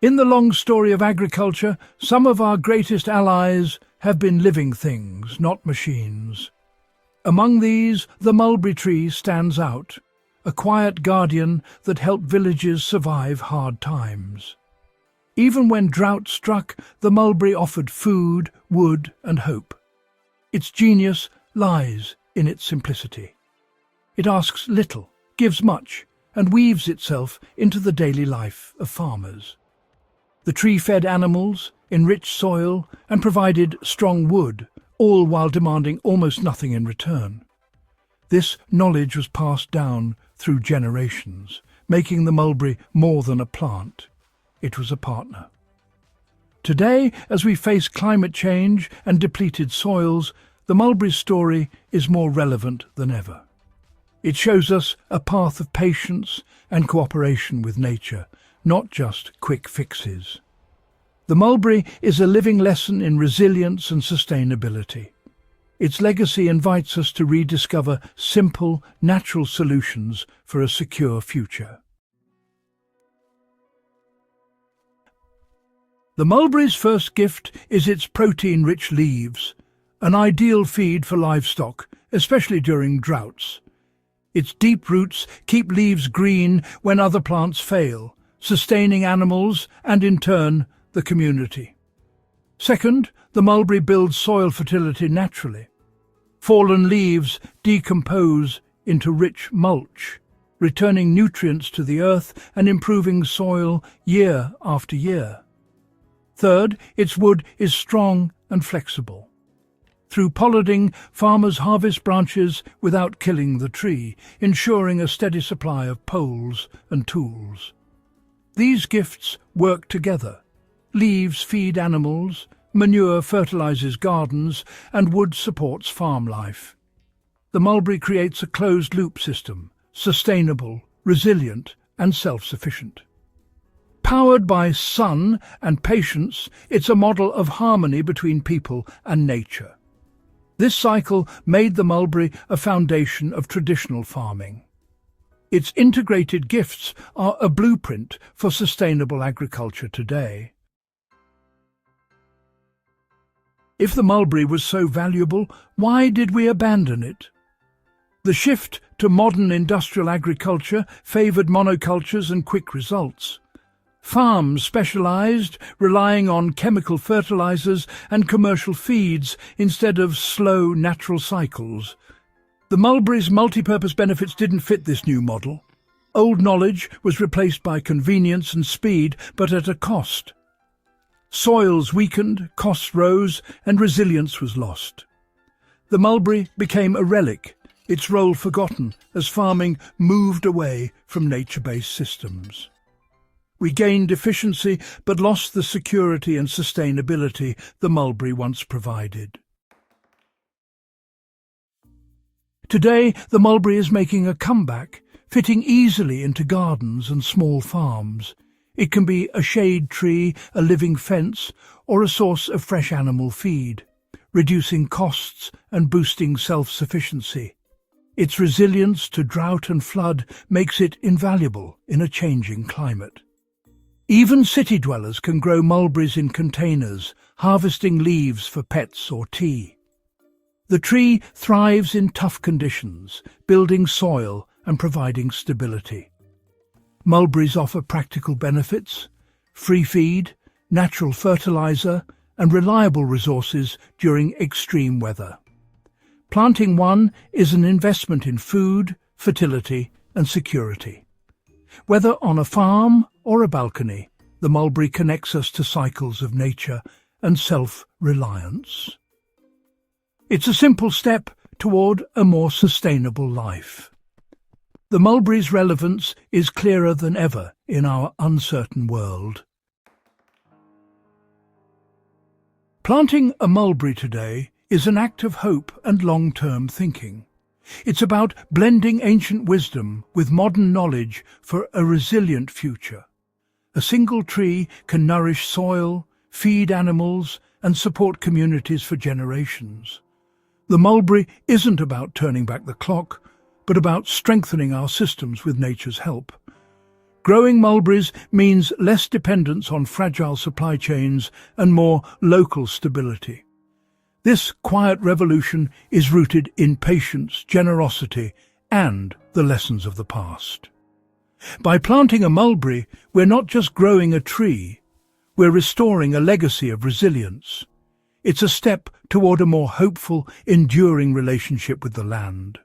In the long story of agriculture, some of our greatest allies have been living things, not machines. Among these, the mulberry tree stands out, a quiet guardian that helped villages survive hard times. Even when drought struck, the mulberry offered food, wood, and hope. Its genius lies in its simplicity. It asks little, gives much, and weaves itself into the daily life of farmers. The tree fed animals, enriched soil, and provided strong wood, all while demanding almost nothing in return. This knowledge was passed down through generations, making the mulberry more than a plant. It was a partner. Today, as we face climate change and depleted soils, the mulberry's story is more relevant than ever. It shows us a path of patience and cooperation with nature, not just quick fixes. The mulberry is a living lesson in resilience and sustainability. Its legacy invites us to rediscover simple, natural solutions for a secure future. The mulberry's first gift is its protein-rich leaves, an ideal feed for livestock, especially during droughts. Its deep roots keep leaves green when other plants fail, sustaining animals and, in turn, the community. Second, the mulberry builds soil fertility naturally. Fallen leaves decompose into rich mulch, returning nutrients to the earth and improving soil year after year. Third, its wood is strong and flexible. Through pollarding, farmers harvest branches without killing the tree, ensuring a steady supply of poles and tools. These gifts work together. Leaves feed animals, manure fertilizes gardens, and wood supports farm life. The mulberry creates a closed-loop system, sustainable, resilient, and self-sufficient. Powered by sun and patience, it's a model of harmony between people and nature. This cycle made the mulberry a foundation of traditional farming. Its integrated gifts are a blueprint for sustainable agriculture today. If the mulberry was so valuable, why did we abandon it? The shift to modern industrial agriculture favoured monocultures and quick results. Farms specialised, relying on chemical fertilizers and commercial feeds instead of slow natural cycles. The mulberry's multi-purpose benefits didn't fit this new model. Old knowledge was replaced by convenience and speed, but at a cost. Soils weakened, costs rose, and resilience was lost. The mulberry became a relic, its role forgotten as farming moved away from nature-based systems. We gained efficiency but lost the security and sustainability the mulberry once provided. Today, the mulberry is making a comeback, fitting easily into gardens and small farms. It can be a shade tree, a living fence, or a source of fresh animal feed, reducing costs and boosting self-sufficiency. Its resilience to drought and flood makes it invaluable in a changing climate. Even city dwellers can grow mulberries in containers, harvesting leaves for pets or tea. The tree thrives in tough conditions, building soil and providing stability. Mulberries offer practical benefits: free feed, natural fertilizer, and reliable resources during extreme weather. Planting one is an investment in food, fertility, and security. Whether on a farm or a balcony, the mulberry connects us to cycles of nature and self-reliance. It's a simple step toward a more sustainable life. The mulberry's relevance is clearer than ever in our uncertain world. Planting a mulberry today is an act of hope and long-term thinking. It's about blending ancient wisdom with modern knowledge for a resilient future. A single tree can nourish soil, feed animals, and support communities for generations. The mulberry isn't about turning back the clock, but about strengthening our systems with nature's help. Growing mulberries means less dependence on fragile supply chains and more local stability. This quiet revolution is rooted in patience, generosity, and the lessons of the past. By planting a mulberry, we're not just growing a tree, we're restoring a legacy of resilience. It's a step toward a more hopeful, enduring relationship with the land.